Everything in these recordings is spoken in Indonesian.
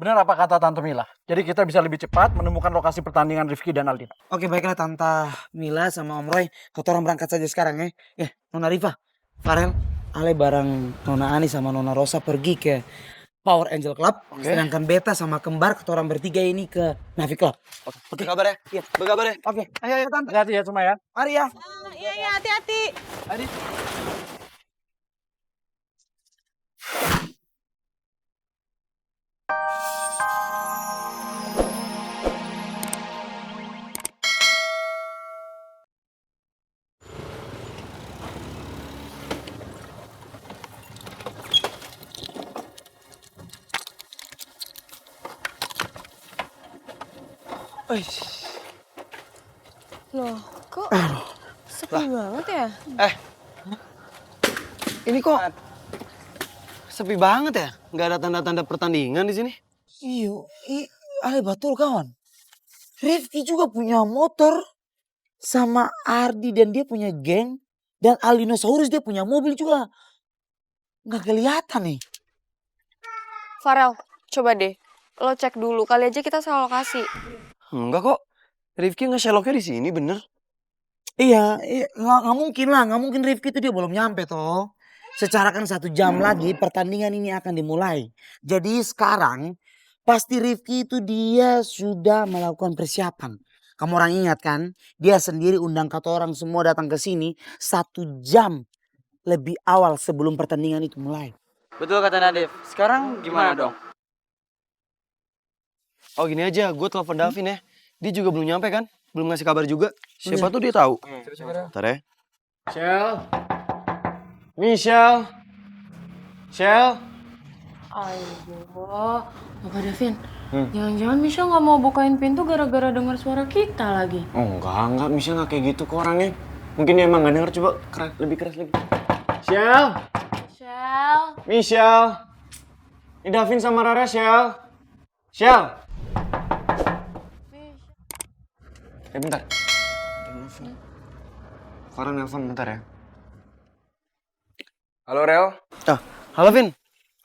Benar apa kata Tante Mila? Jadi kita bisa lebih cepat menemukan lokasi pertandingan Rifki dan Aldino. Oke baiklah Tante Mila sama Om Roy. Orang berangkat saja sekarang ya. Nona Riva, Farel, Ale bareng Nona Ani sama Nona Rosa pergi ke Power Angel Club. Sedangkan Beta sama Kembar orang bertiga ini ke Navi Club. Oke. Berkabar ya? Iya. Berkabar ya? Oke, ayo Tante. Hati-hati ya semua ya. Mari ya. Iya, hati-hati. Loh, kok sepi banget ya? Ini kok sepi banget ya? Nggak ada tanda-tanda pertandingan di sini. Iyo, Ale betul kawan. Rifki juga punya motor sama Ardi dan dia punya geng dan Aldinosaurus dia punya mobil juga. Nggak kelihatan nih. Farel, coba deh. Lo cek dulu, kali aja kita salah lokasi. Enggak kok. Rifki nge-Sherlocknya di sini bener. Iya, nggak mungkin lah, nggak mungkin Rifki itu dia belum nyampe toh. Secara kan 1 jam lagi pertandingan ini akan dimulai. Jadi sekarang pasti Rifki itu dia sudah melakukan persiapan. Kamu orang ingat kan? Dia sendiri undang kata orang semua datang ke sini 1 jam lebih awal sebelum pertandingan itu mulai. Betul kata Nadif. Sekarang gimana dong? Oh gini aja, gue telepon Davin ya. Dia juga belum nyampe kan? Belum ngasih kabar juga. Siapa tuh dia tahu. Ntar ya. Michelle. Aduh, Bapak Davin, jangan-jangan Michelle nggak mau bukain pintu gara-gara dengar suara kita lagi. Oh enggak, Michelle nggak kayak gitu kok orangnya. Mungkin dia emang nggak denger, coba lebih keras lagi. Michelle. Ini Davin sama Rara, Shell. Bentar. Farah nelpon bentar ya. Halo, Rel. Halo Vin,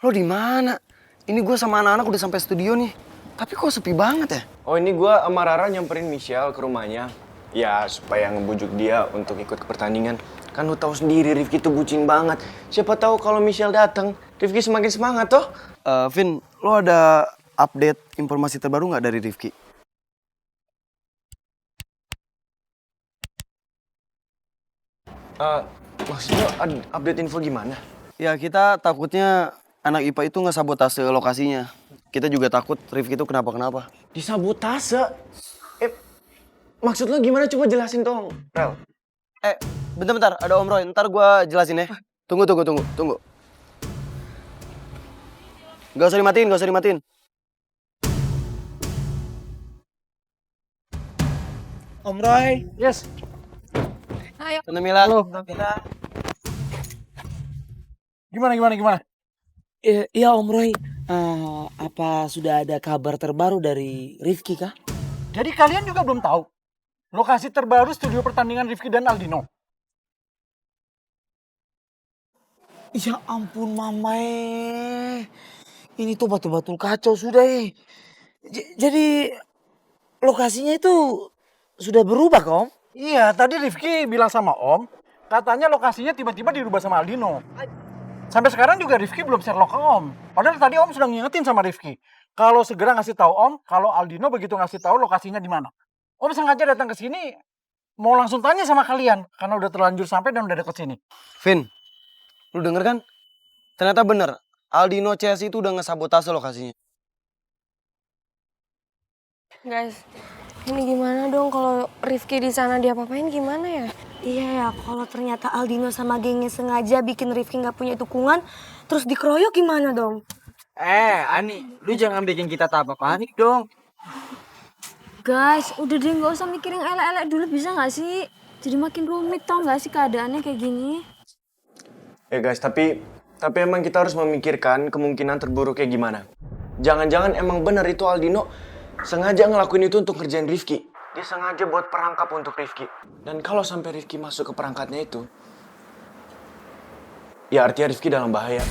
lo di mana? Ini gue sama anak-anak udah sampai studio nih. Tapi kok sepi banget ya? Oh, ini gue sama Rara nyamperin Michelle ke rumahnya. Ya, supaya ngebujuk dia untuk ikut ke pertandingan. Kan lo tahu sendiri Rifki tuh bucin banget. Siapa tahu kalau Michelle datang, Rifki semakin semangat toh. Vin, lo ada update informasi terbaru nggak dari Rifki? Maksudnya update info gimana? Ya kita takutnya anak IPA itu ngesabotase lokasinya. Kita juga takut Rifki itu kenapa-kenapa. Disabotase? Maksud lo gimana? Coba jelasin dong, Rel. Bentar, ada Om Roy. Ntar gue jelasin ya. Tunggu. Gak usah dimatiin. Om Roy. Yes. Ayo. Tante Mila. Halo. Gimana? Iya Om Roy. Apa sudah ada kabar terbaru dari Rifki kah? Jadi kalian juga belum tahu lokasi terbaru studio pertandingan Rifki dan Aldino. Ya ampun Mama Ini tuh betul-betul kacau sudah Jadi lokasinya itu sudah berubah kah Om? Iya, tadi Rifki bilang sama Om, katanya lokasinya tiba-tiba dirubah sama Aldino. Sampai sekarang juga Rifki belum Sherlock ke Om. Padahal tadi Om sudah ngingetin sama Rifki. Kalau segera ngasih tahu Om, kalau Aldino begitu ngasih tahu lokasinya di mana. Om sengaja datang ke sini, mau langsung tanya sama kalian. Karena udah terlanjur sampai dan udah deket sini. Vin, lu denger kan? Ternyata bener, Aldino CS itu udah ngesabotase lokasinya. Guys, ini gimana dong kalau Rifki di sana diapa-apain gimana ya? Iya ya, kalau ternyata Aldino sama gengnya sengaja bikin Rifki nggak punya dukungan, terus dikeroyok gimana dong? Ani, lu jangan bikin kita tambah panik dong. Guys, udah deh nggak usah mikirin elek-elek dulu bisa nggak sih? Jadi makin rumit tau nggak sih keadaannya kayak gini? Guys, tapi emang kita harus memikirkan kemungkinan terburuk kayak gimana. Jangan-jangan emang benar itu Aldino sengaja ngelakuin itu untuk ngerjain Rifki. Dia sengaja buat perangkap untuk Rifki. Dan kalau sampai Rifki masuk ke perangkatnya itu, ya artinya Rifki dalam bahaya.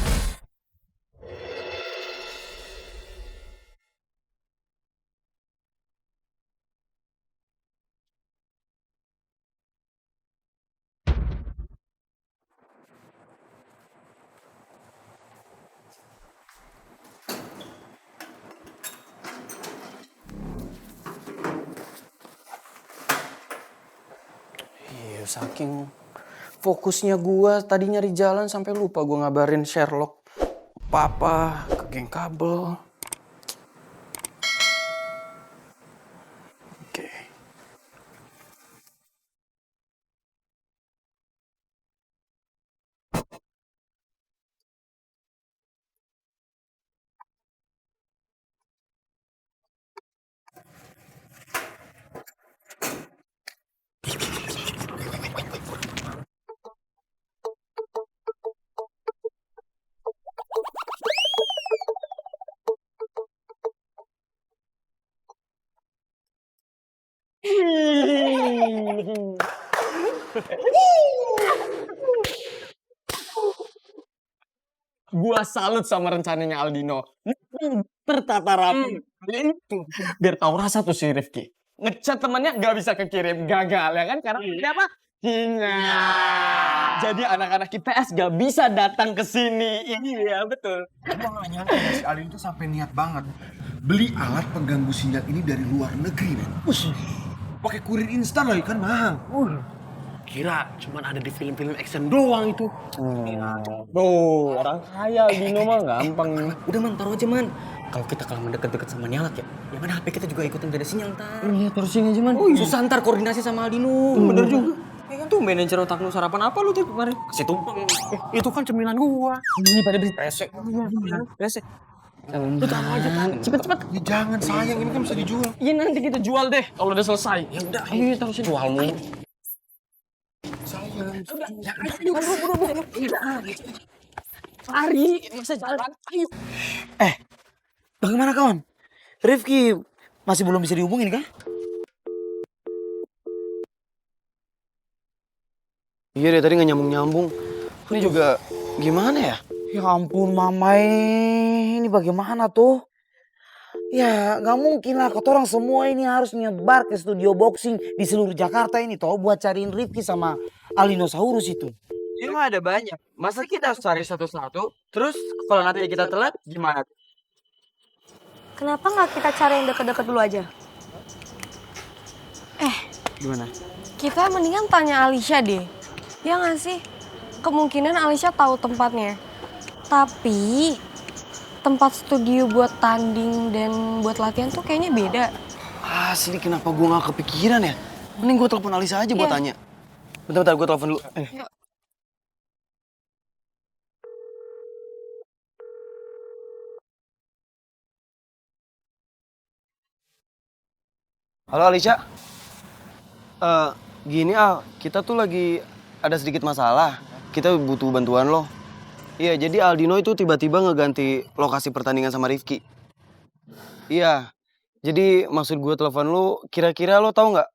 Saking fokusnya gua tadi nyari jalan sampai lupa gua ngabarin Sherlock. Papa ke geng kabel. Oke. Gua salut sama rencananya Aldino. Tertata rapi. Itu biar tahu rasa tuh si Rifki. Ngechat temannya gak bisa kekirim, gagal ya kan? Karena dia apa? Jadi anak-anak IPS gak bisa datang ke sini. Iya betul. Gua gak nyangka ya, si Alin tuh sampai niat banget beli alat pengganggu sinyal ini dari luar negeri, men. Pakai kurir instan lagi kan mahal. Kira cuman ada di film-film action doang itu. Tuh, orang kaya Aldino mah gampang. Udah man, taruh aja man. Kalau kita kelamaan deket-deket sama Nyalat ya, ya mana HP kita juga ikutin beda sinyal ntar. Iya, terusin aja man. Susah ntar koordinasi sama Aldino. Bener juga. Ya kan tuh manajer otak lu sarapan apa lu tuh kemarin? Kasih tumpeng. Itu kan cemilan gua. Ini pada beli resek. Resek. Lu taruh aja kan. Cepet-cepet. Ya jangan sayang, ini kan bisa dijual. Iya nanti kita jual deh kalau udah selesai. Ya udah, ayo terusin jualmu. Lari, masa jalan. Ayo. Bagaimana kawan? Rifki masih belum bisa dihubungin kah? Iya deh, tadi gak nyambung-nyambung. Ini juga gimana ya? Ya ampun mamai, ini bagaimana tuh? Ya gak mungkin lah, kata orang semua ini harus nyebar ke studio boxing di seluruh Jakarta ini toh buat cariin Rifki sama Alinosaurus itu. Ini mah ada banyak. Masa kita harus cari satu-satu? Terus kalau nanti kita telat gimana? Kenapa nggak kita cari yang deket-deket dulu aja? Gimana? Kita mendingan tanya Alicia deh. Ya nggak sih? Kemungkinan Alicia tahu tempatnya. Tapi tempat studio buat tanding dan buat latihan tuh kayaknya beda. Asli kenapa gua gak kepikiran ya? Mending gua telepon Alisa aja buat tanya. Bentar-bentar gua telepon dulu. Halo Alicia. Gini kita tuh lagi ada sedikit masalah. Kita butuh bantuan lo. Iya, jadi Aldino itu tiba-tiba ngeganti lokasi pertandingan sama Rifki. Iya, jadi maksud gue telepon lu, kira-kira lo tahu nggak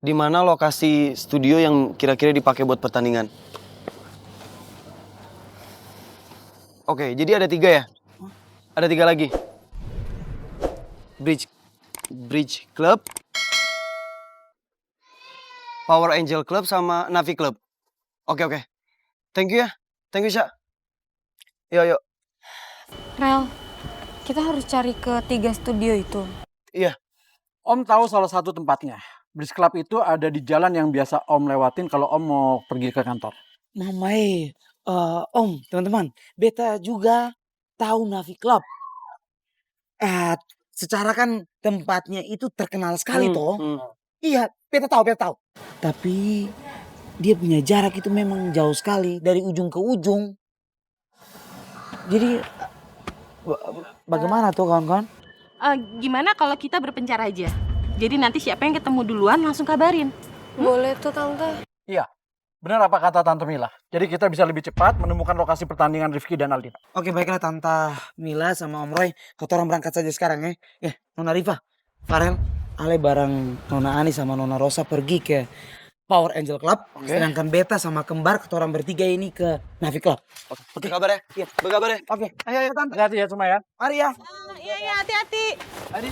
di mana lokasi studio yang kira-kira dipakai buat pertandingan? Oke, jadi ada 3 ya? Ada 3 lagi. Bridge Club, Power Angel Club sama Navi Club. Oke. Thank you ya. Thank you, Sya. Yuk. Rel, kita harus cari ke 3 studio itu. Iya. Om tahu salah satu tempatnya. Bridge Club itu ada di jalan yang biasa Om lewatin kalau Om mau pergi ke kantor. Mamai, Om, teman-teman, beta juga tahu Navi Club. Secara kan tempatnya itu terkenal sekali toh. Iya, beta tahu. Tapi dia punya jarak itu memang jauh sekali dari ujung ke ujung. Jadi bagaimana tuh kawan-kawan? Gimana kalau kita berpencar aja? Jadi nanti siapa yang ketemu duluan langsung kabarin. Boleh tuh Tante. Iya, benar apa kata Tante Mila. Jadi kita bisa lebih cepat menemukan lokasi pertandingan Rifki dan Aldino. Oke, baiklah Tante Mila sama Om Roy. Kita orang berangkat saja sekarang ya. Nona Riva, Farel, Ale bareng Nona Ani sama Nona Rosa pergi ke Power Angel Club. Sedangkan Beta sama Kembar, kita orang bertiga ini ke Navi Club. Oke, kabar ya? Iya, berkabar ya? Oke, ayo Tante. Hati-hati ya semua ya. Mari ya. Iya, hati-hati. Mari.